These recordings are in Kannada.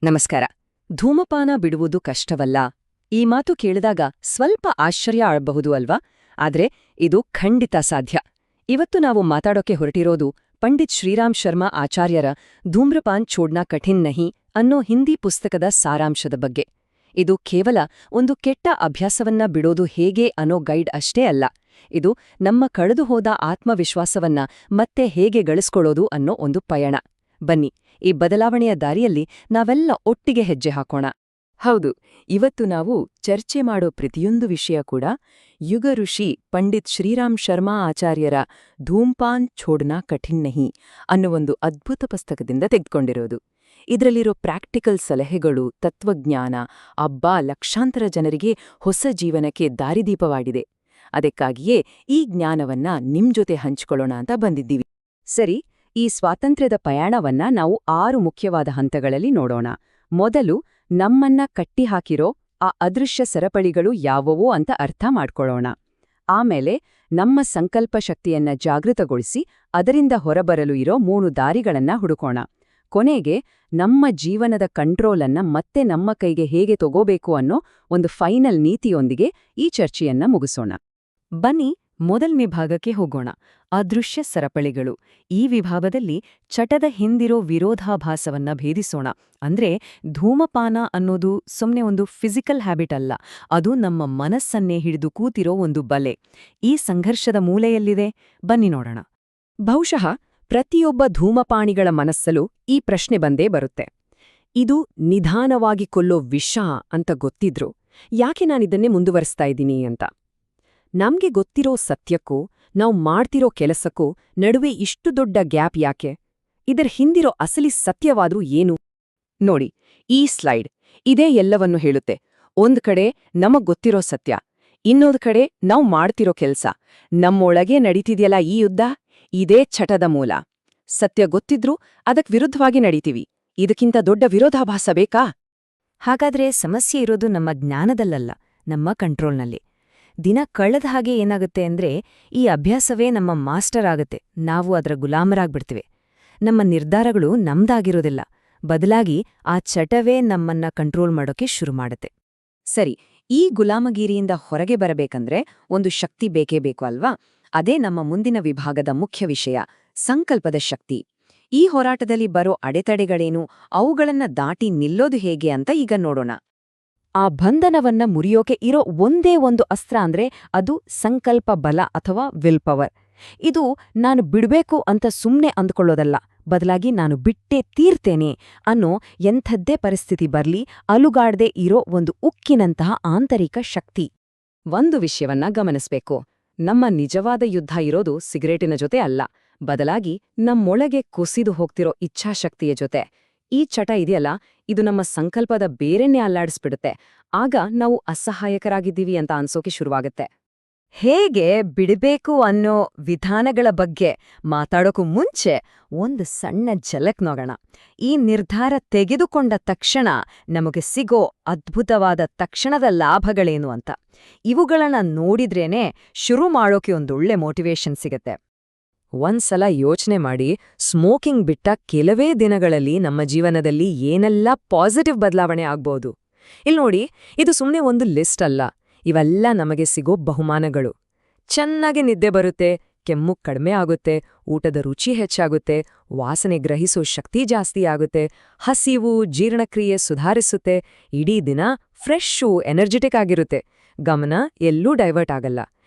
ನಮಸ್ಕಾರ. ಧೂಮಪಾನ ಬಿಡುವುದು ಕಷ್ಟವಲ್ಲ. ಈ ಮಾತು ಕೇಳಿದಾಗ ಸ್ವಲ್ಪ ಆಶ್ಚರ್ಯ ಆಗಬಹುದು ಅಲ್ವಾ? ಆದ್ರೆ ಇದು ಖಂಡಿತ ಸಾಧ್ಯ. ಇವತ್ತು ನಾವು ಮಾತಾಡೋಕೆ ಹೊರಟಿರೋದು ಪಂಡಿತ್ ಶ್ರೀರಾಮ್ ಶರ್ಮಾ ಆಚಾರ್ಯರ ಧೂಮ್ರಪಾನ್ ಛೋಡ್ನಾ ಕಠಿನ್ ನಹಿ ಅನ್ನೋ ಹಿಂದಿ ಪುಸ್ತಕದ ಸಾರಾಂಶದ ಬಗ್ಗೆ. ಇದು ಕೇವಲ ಒಂದು ಕೆಟ್ಟ ಅಭ್ಯಾಸವನ್ನ ಬಿಡೋದು ಹೇಗೆ ಅನ್ನೋ ಗೈಡ್ ಅಷ್ಟೇ ಅಲ್ಲ. ಇದು ನಮ್ಮ ಕಳೆದುಹೋದ ಆತ್ಮವಿಶ್ವಾಸವನ್ನ ಮತ್ತೆ ಹೇಗೆ ಗಳಿಸ್ಕೊಳ್ಳೋದು ಅನ್ನೋ ಒಂದು ಪಯಣ. ಬನ್ನಿ, ಈ ಬದಲಾವಣೆಯ ದಾರಿಯಲ್ಲಿ ನಾವೆಲ್ಲ ಒಟ್ಟಿಗೆ ಹೆಜ್ಜೆ ಹಾಕೋಣ. ಹೌದು, ಇವತ್ತು ನಾವು ಚರ್ಚೆ ಮಾಡೋ ಪ್ರತಿಯೊಂದು ವಿಷಯ ಕೂಡ ಯುಗ ಋಷಿ ಪಂಡಿತ್ ಶ್ರೀರಾಮ್ ಶರ್ಮಾ ಆಚಾರ್ಯರ ಧೂಮ್ಪಾನ್ ಛೋಡ್ನಾ ಕಠಿನ್ ನಹಿ ಅನ್ನೋ ಒಂದು ಅದ್ಭುತ ಪುಸ್ತಕದಿಂದ ತೆಗೆದುಕೊಂಡಿರೋದು. ಇದರಲ್ಲಿರೋ ಪ್ರಾಕ್ಟಿಕಲ್ ಸಲಹೆಗಳು, ತತ್ವಜ್ಞಾನ ಲಕ್ಷಾಂತರ ಜನರಿಗೆ ಹೊಸ ಜೀವನಕ್ಕೆ ದಾರಿದೀಪವಾಗಿದೆ. ಅದಕ್ಕಾಗಿಯೇ ಈ ಜ್ಞಾನವನ್ನ ನಿಮ್ ಜೊತೆ ಹಂಚ್ಕೊಳ್ಳೋಣ ಅಂತ ಬಂದಿದ್ದೀವಿ. ಸರಿ, ಈ ಸ್ವಾತಂತ್ರ್ಯದ ಪಯಣವನ್ನ ನಾವು 6 ಮುಖ್ಯವಾದ ಹಂತಗಳಲ್ಲಿ ನೋಡೋಣ. ಮೊದಲು ನಮ್ಮನ್ನ ಕಟ್ಟಿಹಾಕಿರೋ ಆ ಅದೃಶ್ಯ ಸರಪಳಿಗಳು ಯಾವುವೋ ಅಂತ ಅರ್ಥ ಮಾಡ್ಕೊಳ್ಳೋಣ. ಆಮೇಲೆ ನಮ್ಮ ಸಂಕಲ್ಪ ಶಕ್ತಿಯನ್ನ ಜಾಗೃತಗೊಳಿಸಿ ಅದರಿಂದ ಹೊರಬರಲು ಇರೋ 3 ದಾರಿಗಳನ್ನ ಹುಡುಕೋಣ. ಕೊನೆಗೆ ನಮ್ಮ ಜೀವನದ ಕಂಟ್ರೋಲನ್ನ ಮತ್ತೆ ನಮ್ಮ ಕೈಗೆ ಹೇಗೆ ತಗೋಬೇಕು ಅನ್ನೋ ಒಂದು ಫೈನಲ್ ನೀತಿಯೊಂದಿಗೆ ಈ ಚರ್ಚೆಯನ್ನ ಮುಗಿಸೋಣ. ಬನ್ನಿ, ಮೊದಲನೇ ಭಾಗಕ್ಕೆ ಹೋಗೋಣ. ಅದೃಶ್ಯ ಸರಪಳಿಗಳು. ಈ ವಿಭಾಗದಲ್ಲಿ ಚಟದ ಹಿಂದಿರೋ ವಿರೋಧಾಭಾಸವನ್ನ ಭೇದಿಸೋಣ. ಅಂದ್ರೆ ಧೂಮಪಾನ ಅನ್ನೋದು ಸುಮ್ನೆ ಒಂದು ಫಿಸಿಕಲ್ ಹ್ಯಾಬಿಟ್ ಅಲ್ಲ, ಅದು ನಮ್ಮ ಮನಸ್ಸನ್ನೇ ಹಿಡಿದು ಕೂತಿರೋ ಒಂದು ಬಲೆ. ಈ ಸಂಘರ್ಷದ ಮೂಲೆಯಲ್ಲಿದೆ, ಬನ್ನಿ ನೋಡೋಣ. ಬಹುಶಃ ಪ್ರತಿಯೊಬ್ಬ ಧೂಮಪಾನಿಗಳ ಮನಸ್ಸಲ್ಲೂ ಈ ಪ್ರಶ್ನೆ ಬಂದೇ ಬರುತ್ತೆ. ಇದು ನಿಧಾನವಾಗಿ ಕೊಲ್ಲೋ ವಿಷ ಅಂತ ಗೊತ್ತಿದ್ರು ಯಾಕೆ ನಾನಿದನ್ನೇ ಮುಂದುವರಿಸ್ತಾ ಇದ್ದೀನಿ ಅಂತ. ನಮ್ಗೆ ಗೊತ್ತಿರೋ ಸತ್ಯಕ್ಕೂ ನಾವು ಮಾಡ್ತಿರೋ ಕೆಲಸಕ್ಕೂ ನಡುವೆ ಇಷ್ಟು ದೊಡ್ಡ ಗ್ಯಾಪ್ ಯಾಕೆ? ಇದರ ಹಿಂದಿರೋ ಅಸಲಿ ಸತ್ಯವಾದ್ರೂ ಏನು? ನೋಡಿ, ಈ ಸ್ಲೈಡ್ ಇದೇ ಎಲ್ಲವನ್ನೂ ಹೇಳುತ್ತೆ. ಒಂದ್ ಕಡೆ ನಮಗ್ ಗೊತ್ತಿರೋ ಸತ್ಯ, ಇನ್ನೊಂದ್ ಕಡೆ ನಾವು ಮಾಡ್ತಿರೋ ಕೆಲ್ಸ. ನಮ್ಮೊಳಗೆ ನಡೀತಿದ್ಯಲ್ಲ ಈ ಯುದ್ಧ, ಇದೇ ಚಟದ ಮೂಲ. ಸತ್ಯ ಗೊತ್ತಿದ್ರೂ ಅದಕ್ ವಿರುದ್ಧವಾಗಿ ನಡೀತೀವಿ. ಇದಕ್ಕಿಂತ ದೊಡ್ಡ ವಿರೋಧಾಭಾಸ ಬೇಕಾ? ಹಾಗಾದ್ರೆ ಸಮಸ್ಯೆ ಇರೋದು ನಮ್ಮ ಜ್ಞಾನದಲ್ಲಲ್ಲ, ನಮ್ಮ ಕಂಟ್ರೋಲ್ನಲ್ಲಿ. ದಿನ ಕಳೆದ ಹಾಗೆ ಏನಾಗುತ್ತೆ ಅಂದ್ರೆ ಈ ಅಭ್ಯಾಸವೇ ನಮ್ಮ ಮಾಸ್ಟರ್ ಆಗತ್ತೆ. ನಾವು ಅದರ ಗುಲಾಮರಾಗ್ಬಿಡ್ತೀವಿ. ನಮ್ಮ ನಿರ್ಧಾರಗಳು ನಮ್ದಾಗಿರೋದಿಲ್ಲ, ಬದಲಾಗಿ ಆ ಚಟವೇ ನಮ್ಮನ್ನ ಕಂಟ್ರೋಲ್ ಮಾಡೋಕೆ ಶುರು ಮಾಡುತ್ತೆ. ಸರಿ, ಈ ಗುಲಾಮಗಿರಿಯಿಂದ ಹೊರಗೆ ಬರಬೇಕಂದ್ರೆ ಒಂದು ಶಕ್ತಿ ಬೇಕೇ ಬೇಕು ಅಲ್ವಾ? ಅದೇ ನಮ್ಮ ಮುಂದಿನ ವಿಭಾಗದ ಮುಖ್ಯ ವಿಷಯ, ಸಂಕಲ್ಪದ ಶಕ್ತಿ. ಈ ಹೋರಾಟದಲ್ಲಿ ಬರೋ ಅಡೆತಡೆಗಳೇನು, ಅವುಗಳನ್ನ ದಾಟಿ ನಿಲ್ಲೋದು ಹೇಗೆ ಅಂತ ಈಗ ನೋಡೋಣ. ಆ ಬಂಧನವನ್ನ ಮುರಿಯೋಕೆ ಇರೋ ಒಂದೇ ಒಂದು ಅಸ್ತ್ರ ಅಂದ್ರೆ ಅದು ಸಂಕಲ್ಪ ಬಲ ಅಥವಾ ವಿಲ್ ಪವರ್. ಇದು ನಾನು ಬಿಡ್ಬೇಕು ಅಂತ ಸುಮ್ನೆ ಅಂದ್ಕೊಳ್ಳೋದಲ್ಲ, ಬದಲಾಗಿ ನಾನು ಬಿಟ್ಟೇ ತೀರ್ತೇನೆ ಅನ್ನೋ ಎಂಥದ್ದೇ ಪರಿಸ್ಥಿತಿ ಬರ್ಲಿ ಅಲುಗಾಡ್ದೇ ಇರೋ ಒಂದು ಉಕ್ಕಿನಂತಹ ಆಂತರಿಕ ಶಕ್ತಿ. ಒಂದು ವಿಷಯವನ್ನ ಗಮನಿಸ್ಬೇಕು, ನಮ್ಮ ನಿಜವಾದ ಯುದ್ಧ ಇರೋದು ಸಿಗರೇಟಿನ ಜೊತೆ ಅಲ್ಲ, ಬದಲಾಗಿ ನಮ್ಮೊಳಗೆ ಕುಸಿದು ಹೋಗ್ತಿರೋ ಇಚ್ಛಾಶಕ್ತಿಯ ಜೊತೆ. ಈ ಚಟ ಇದೆಯಲ್ಲ, ಇದು ನಮ್ಮ ಸಂಕಲ್ಪದ ಬೇರೆನ್ನೇ ಅಲ್ಲಾಡಿಸ್ಬಿಡುತ್ತೆ. ಆಗ ನಾವು ಅಸಹಾಯಕರಾಗಿದ್ದೀವಿ ಅಂತ ಅನ್ಸೋಕೆ ಶುರುವಾಗುತ್ತೆ. ಹೇಗೆ ಬಿಡಬೇಕು ಅನ್ನೋ ವಿಧಾನಗಳ ಬಗ್ಗೆ ಮಾತಾಡೋಕ್ಕೂ ಮುಂಚೆ ಒಂದು ಸಣ್ಣ ಝಲಕ್ ನೋಡೋಣ. ಈ ನಿರ್ಧಾರ ತೆಗೆದುಕೊಂಡ ತಕ್ಷಣ ನಮಗೆ ಸಿಗೋ ಅದ್ಭುತವಾದ ತಕ್ಷಣದ ಲಾಭಗಳೇನು ಅಂತ. ಇವುಗಳನ್ನ ನೋಡಿದ್ರೇನೆ ಶುರು ಮಾಡೋಕೆ ಒಂದೊಳ್ಳೆ ಮೋಟಿವೇಶನ್ ಸಿಗತ್ತೆ. ಒಂದ್ಸಲ ಯೋಚನೆ ಮಾಡಿ, ಸ್ಮೋಕಿಂಗ್ ಬಿಟ್ಟ ಕೆಲವೇ ದಿನಗಳಲ್ಲಿ ನಮ್ಮ ಜೀವನದಲ್ಲಿ ಏನೆಲ್ಲ ಪಾಸಿಟಿವ್ ಬದಲಾವಣೆ ಆಗ್ಬೋದು. ನೋಡಿ, ಇದು ಸುಮ್ಮನೆ ಒಂದು ಲಿಸ್ಟ್ ಅಲ್ಲ, ಇವೆಲ್ಲ ನಮಗೆ ಸಿಗೋ ಬಹುಮಾನಗಳು. ಚೆನ್ನಾಗಿ ನಿದ್ದೆ ಬರುತ್ತೆ, ಕೆಮ್ಮು ಕಡಿಮೆ ಆಗುತ್ತೆ, ಊಟದ ರುಚಿ ಹೆಚ್ಚಾಗುತ್ತೆ, ವಾಸನೆ ಗ್ರಹಿಸೋ ಶಕ್ತಿ ಜಾಸ್ತಿ ಆಗುತ್ತೆ, ಹಸಿವು ಜೀರ್ಣಕ್ರಿಯೆ ಸುಧಾರಿಸುತ್ತೆ, ಇಡೀ ದಿನ ಫ್ರೆಶ್ಶು ಎನರ್ಜೆಟಿಕ್ ಆಗಿರುತ್ತೆ, ಗಮನ ಎಲ್ಲೂ ಡೈವರ್ಟ್ ಆಗಲ್ಲ.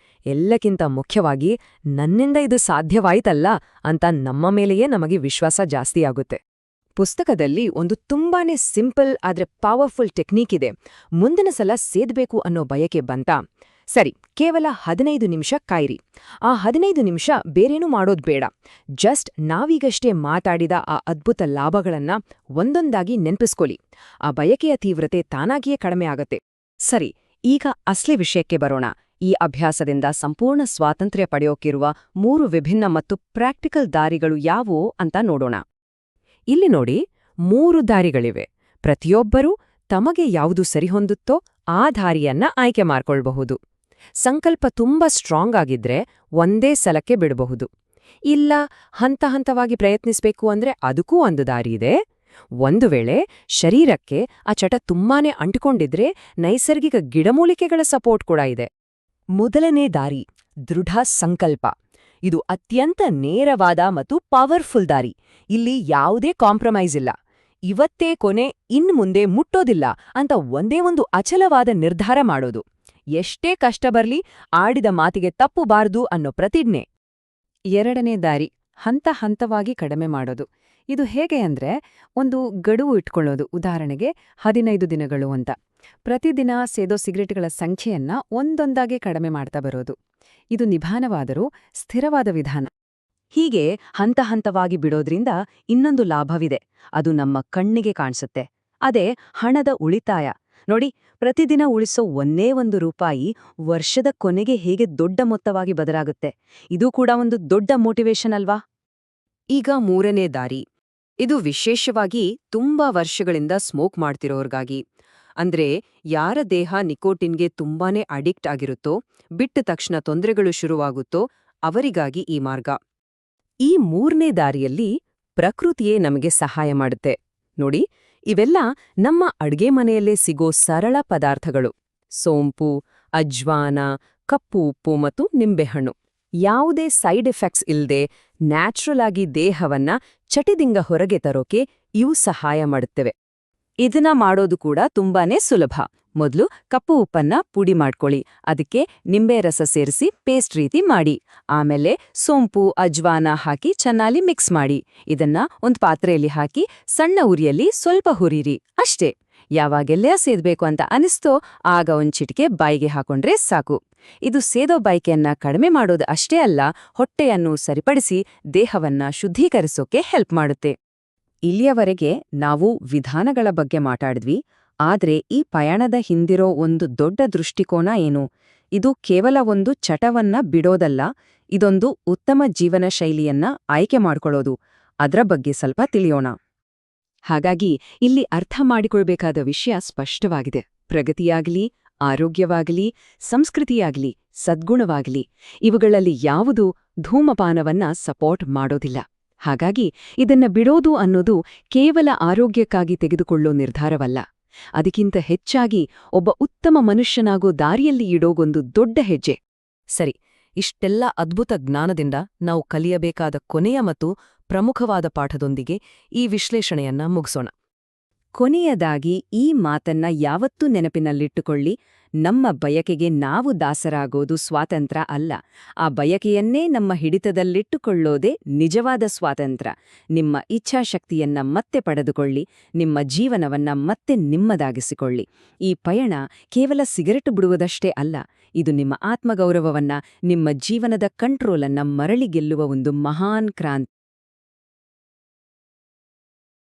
ಎಲ್ಲಕ್ಕಿಂತ ಮುಖ್ಯವಾಗಿ ನನ್ನಿಂದ ಇದು ಸಾಧ್ಯವಾಯ್ತಲ್ಲ ಅಂತ ನಮ್ಮ ಮೇಲೆಯೇ ನಮಗೆ ವಿಶ್ವಾಸ ಜಾಸ್ತಿಯಾಗುತ್ತೆ. ಪುಸ್ತಕದಲ್ಲಿ ಒಂದು ತುಂಬಾನೇ ಸಿಂಪಲ್ ಆದ್ರೆ ಪವರ್ಫುಲ್ ಟೆಕ್ನಿಕ್ ಇದೆ. ಮುಂದಿನ ಸಲ ಸೇದ್ಬೇಕು ಅನ್ನೋ ಬಯಕೆ ಬಂತಾ? ಸರಿ, ಕೇವಲ 15 ನಿಮಿಷ ಕಾಯಿರಿ. ಆ 15 ನಿಮಿಷ ಬೇರೇನೂ ಮಾಡೋದ್ ಬೇಡ. ಜಸ್ಟ್ ನಾವೀಗಷ್ಟೇ ಮಾತಾಡಿದ ಆ ಅದ್ಭುತ ಲಾಭಗಳನ್ನ ಒಂದೊಂದಾಗಿ ನೆನ್ಪಿಸ್ಕೊಳ್ಳಿ. ಆ ಬಯಕೆಯ ತೀವ್ರತೆ ತಾನಾಗಿಯೇ ಕಡಿಮೆ ಆಗತ್ತೆ. ಸರಿ, ಈಗ ಅಸಲಿ ವಿಷಯಕ್ಕೆ ಬರೋಣ. ಈ ಅಭ್ಯಾಸದಿಂದ ಸಂಪೂರ್ಣ ಸ್ವಾತಂತ್ರ್ಯ ಪಡೆಯೋಕಿರುವ 3 ವಿಭಿನ್ನ ಮತ್ತು ಪ್ರಾಕ್ಟಿಕಲ್ ದಾರಿಗಳು ಯಾವುವು ಅಂತ ನೋಡೋಣ. ಇಲ್ಲಿ ನೋಡಿ, 3 ದಾರಿಗಳಿವೆ. ಪ್ರತಿಯೊಬ್ಬರೂ ತಮಗೆ ಯಾವುದು ಸರಿಹೊಂದುತ್ತೋ ಆ ದಾರಿಯನ್ನ ಆಯ್ಕೆ ಮಾಡ್ಕೊಳ್ಬಹುದು. ಸಂಕಲ್ಪ ತುಂಬಾ ಸ್ಟ್ರಾಂಗ್ ಆಗಿದ್ರೆ ಒಂದೇ ಸಲಕ್ಕೆ ಬಿಡಬಹುದು. ಇಲ್ಲ, ಹಂತ ಹಂತವಾಗಿ ಪ್ರಯತ್ನಿಸ್ಬೇಕು ಅಂದ್ರೆ ಅದಕ್ಕೂ ಒಂದು ದಾರಿ ಇದೆ. ಒಂದು ವೇಳೆ ಶರೀರಕ್ಕೆ ಆ ಚಟ ತುಂಬಾನೇ ಅಂಟಿಕೊಂಡಿದ್ರೆ ನೈಸರ್ಗಿಕ ಗಿಡಮೂಲಿಕೆಗಳ ಸಪೋರ್ಟ್ ಕೂಡ ಇದೆ. ಮೊದಲನೇ ದಾರಿ ದೃಢ ಸಂಕಲ್ಪ. ಇದು ಅತ್ಯಂತ ನೇರವಾದ ಮತ್ತು ಪವರ್ಫುಲ್ ದಾರಿ. ಇಲ್ಲಿ ಯಾವುದೇ ಕಾಂಪ್ರಮೈಸ್ ಇಲ್ಲ. ಇವತ್ತೇ ಕೊನೆ, ಇನ್ಮುಂದೆ ಮುಟ್ಟೋದಿಲ್ಲ ಅಂತ ಒಂದೇ ಒಂದು ಅಚಲವಾದ ನಿರ್ಧಾರ ಮಾಡೋದು. ಎಷ್ಟೇ ಕಷ್ಟ ಬರ್ಲಿ, ಆಡಿದ ಮಾತಿಗೆ ತಪ್ಪುಬಾರ್ದು ಅನ್ನೋ ಪ್ರತಿಜ್ಞೆ. ಎರಡನೇ ದಾರಿ ಹಂತ ಹಂತವಾಗಿ ಕಡಿಮೆ ಮಾಡೋದು. ಇದು ಹೇಗೆ ಅಂದ್ರೆ, ಒಂದು ಗಡುವು ಇಟ್ಕೊಳ್ಳೋದು. ಉದಾಹರಣೆಗೆ 15 ದಿನಗಳು ಅಂತ. ಪ್ರತಿದಿನ ಸೇದೋ ಸಿಗರೆಟ್ಗಳ ಸಂಖ್ಯೆಯನ್ನ ಒಂದೊಂದಾಗಿ ಕಡಿಮೆ ಮಾಡ್ತಾ ಬರೋದು. ಇದು ನಿಧಾನವಾದರೂ ಸ್ಥಿರವಾದ ವಿಧಾನ. ಹೀಗೆ ಹಂತ ಹಂತವಾಗಿ ಬಿಡೋದ್ರಿಂದ ಇನ್ನೊಂದು ಲಾಭವಿದೆ. ಅದು ನಮ್ಮ ಕಣ್ಣಿಗೆ ಕಾಣಿಸುತ್ತೆ. ಅದೇ ಹಣದ ಉಳಿತಾಯ. ನೋಡಿ, ಪ್ರತಿದಿನ ಉಳಿಸೋ ಒಂದೇ ₹1 ವರ್ಷದ ಕೊನೆಗೆ ಹೇಗೆ ದೊಡ್ಡ ಮೊತ್ತವಾಗಿ ಬದಲಾಗುತ್ತೆ. ಇದು ಕೂಡ ಒಂದು ದೊಡ್ಡ ಮೋಟಿವೇಶನ್ ಅಲ್ವಾ? ಈಗ ಮೂರನೇ ದಾರಿ. ಇದು ವಿಶೇಷವಾಗಿ ತುಂಬಾ ವರ್ಷಗಳಿಂದ ಸ್ಮೋಕ್ ಮಾಡ್ತಿರೋರ್ಗಾಗಿ. ಅಂದ್ರೆ ಯಾರ ದೇಹ ನಿಕೋಟಿನ್ಗೆ ತುಂಬಾನೇ ಅಡಿಕ್ಟ್ ಆಗಿರುತ್ತೋ, ಬಿಟ್ಟ ತಕ್ಷಣ ತೊಂದರೆಗಳು ಶುರುವಾಗುತ್ತೋ ಅವರಿಗಾಗಿ ಈ ಮಾರ್ಗ. ಈ ಮೂರನೇ ದಾರಿಯಲ್ಲಿ ಪ್ರಕೃತಿಯೇ ನಮಗೆ ಸಹಾಯ ಮಾಡುತ್ತೆ. ನೋಡಿ, ಇವೆಲ್ಲ ನಮ್ಮ ಅಡ್ಗೆ ಮನೆಯಲ್ಲೇ ಸಿಗೋ ಸರಳ ಪದಾರ್ಥಗಳು. ಸೋಂಪು, ಅಜ್ವಾನ, ಕಪ್ಪು ಉಪ್ಪು ಮತ್ತು ನಿಂಬೆಹಣ್ಣು. ಯಾವುದೇ ಸೈಡ್ ಎಫೆಕ್ಟ್ಸ್ ಇಲ್ದೆ ನ್ಯಾಚುರಲ್ ಆಗಿ ದೇಹವನ್ನ ಚಟಿದಿಂದ ಹೊರಗೆ ತರೋಕೆ ಇವು ಸಹಾಯ ಮಾಡುತ್ತವೆ. ಇದನ್ನ ಮಾಡೋದು ಕೂಡ ತುಂಬಾನೇ ಸುಲಭ. ಮೊದಲು ಕಪ್ಪು ಉಪ್ಪನ್ನ ಪುಡಿ ಮಾಡ್ಕೊಳ್ಳಿ. ಅದಕ್ಕೆ ನಿಂಬೆ ರಸ ಸೇರಿಸಿ ಪೇಸ್ಟ್ ರೀತಿ ಮಾಡಿ. ಆಮೇಲೆ ಸೋಂಪು, ಅಜ್ವಾನ ಹಾಕಿ ಚೆನ್ನಾಗಿ ಮಿಕ್ಸ್ ಮಾಡಿ. ಇದನ್ನ ಒಂದು ಪಾತ್ರೆಯಲ್ಲಿ ಹಾಕಿ ಸಣ್ಣ ಉರಿಯಲ್ಲಿ ಸ್ವಲ್ಪ ಹುರಿರಿ. ಅಷ್ಟೇ. ಯಾವಾಗೆಲ್ಲ ಸೇದ್ಬೇಕು ಅಂತ ಅನಿಸ್ತೋ ಆಗ ಒಂದ್ ಚಿಟಿಕೆ ಬಾಯಿಗೆ ಹಾಕೊಂಡ್ರೆ ಸಾಕು. ಇದು ಸೇದೋ ಬಯಕೆಯನ್ನ ಕಡಿಮೆ ಮಾಡೋದು ಅಷ್ಟೇ ಅಲ್ಲ, ಹೊಟ್ಟೆಯನ್ನು ಸರಿಪಡಿಸಿ ದೇಹವನ್ನ ಶುದ್ಧೀಕರಿಸೋಕೆ ಹೆಲ್ಪ್ ಮಾಡುತ್ತೆ. ಇಲ್ಲಿಯವರೆಗೆ ನಾವು ವಿಧಾನಗಳ ಬಗ್ಗೆ ಮಾತಾಡಿದ್ವಿ. ಆದ್ರೆ ಈ ಪಯಣದ ಹಿಂದಿರೋ ಒಂದು ದೊಡ್ಡ ದೃಷ್ಟಿಕೋನ ಏನು? ಇದು ಕೇವಲ ಒಂದು ಚಟವನ್ನ ಬಿಡೋದಲ್ಲ, ಇದೊಂದು ಉತ್ತಮ ಜೀವನ ಶೈಲಿಯನ್ನ ಆಯ್ಕೆ ಮಾಡ್ಕೊಳ್ಳೋದು. ಅದ್ರ ಬಗ್ಗೆ ಸ್ವಲ್ಪ ತಿಳಿಯೋಣ. ಹಾಗಾಗಿ ಇಲ್ಲಿ ಅರ್ಥ ಮಾಡಿಕೊಳ್ಬೇಕಾದ ವಿಷಯ ಸ್ಪಷ್ಟವಾಗಿದೆ. ಪ್ರಗತಿಯಾಗಲಿ, ಆರೋಗ್ಯವಾಗಲಿ, ಸಂಸ್ಕೃತಿಯಾಗಲಿ, ಸದ್ಗುಣವಾಗಲಿ, ಇವುಗಳಲ್ಲಿ ಯಾವುದೂ ಧೂಮಪಾನವನ್ನ ಸಪೋರ್ಟ್ ಮಾಡೋದಿಲ್ಲ. ಹಾಗಾಗಿ ಇದನ್ನ ಬಿಡೋದು ಅನ್ನೋದು ಕೇವಲ ಆರೋಗ್ಯಕ್ಕಾಗಿ ತೆಗೆದುಕೊಳ್ಳೋ ನಿರ್ಧಾರವಲ್ಲ. ಅದಕ್ಕಿಂತ ಹೆಚ್ಚಾಗಿ ಒಬ್ಬ ಉತ್ತಮ ಮನುಷ್ಯನಾಗೋ ದಾರಿಯಲ್ಲಿ ಇಡೋಗೊಂದು ದೊಡ್ಡ ಹೆಜ್ಜೆ. ಸರಿ, ಇಷ್ಟೆಲ್ಲ ಅದ್ಭುತ ಜ್ಞಾನದಿಂದ ನಾವು ಕಲಿಯಬೇಕಾದ ಕೊನೆಯ ಮತ್ತು ಪ್ರಮುಖವಾದ ಪಾಠದೊಂದಿಗೆ ಈ ವಿಶ್ಲೇಷಣೆಯನ್ನ ಮುಗಿಸೋಣ. ಕೊನೆಯದಾಗಿ ಈ ಮಾತನ್ನ ಯಾವತ್ತೂ ನೆನಪಿನಲ್ಲಿಟ್ಟುಕೊಳ್ಳಿ. ನಮ್ಮ ಬಯಕೆಗೆ ನಾವು ದಾಸರಾಗೋದು ಸ್ವಾತಂತ್ರ್ಯ ಅಲ್ಲ. ಆ ಬಯಕೆಯನ್ನೇ ನಮ್ಮ ಹಿಡಿತದಲ್ಲಿಟ್ಟುಕೊಳ್ಳೋದೇ ನಿಜವಾದ ಸ್ವಾತಂತ್ರ್ಯ. ನಿಮ್ಮ ಇಚ್ಛಾಶಕ್ತಿಯನ್ನ ಮತ್ತೆ ಪಡೆದುಕೊಳ್ಳಿ. ನಿಮ್ಮ ಜೀವನವನ್ನ ಮತ್ತೆ ನಿಮ್ಮದಾಗಿಸಿಕೊಳ್ಳಿ. ಈ ಪಯಣ ಕೇವಲ ಸಿಗರೆಟ್ ಬಿಡುವುದಷ್ಟೇ ಅಲ್ಲ. ಇದು ನಿಮ್ಮ ಆತ್ಮಗೌರವವನ್ನ, ನಿಮ್ಮ ಜೀವನದ ಕಂಟ್ರೋಲನ್ನ ಮರಳಿ ಗೆಲ್ಲುವ ಒಂದು ಮಹಾನ್ ಕ್ರಾಂತಿ.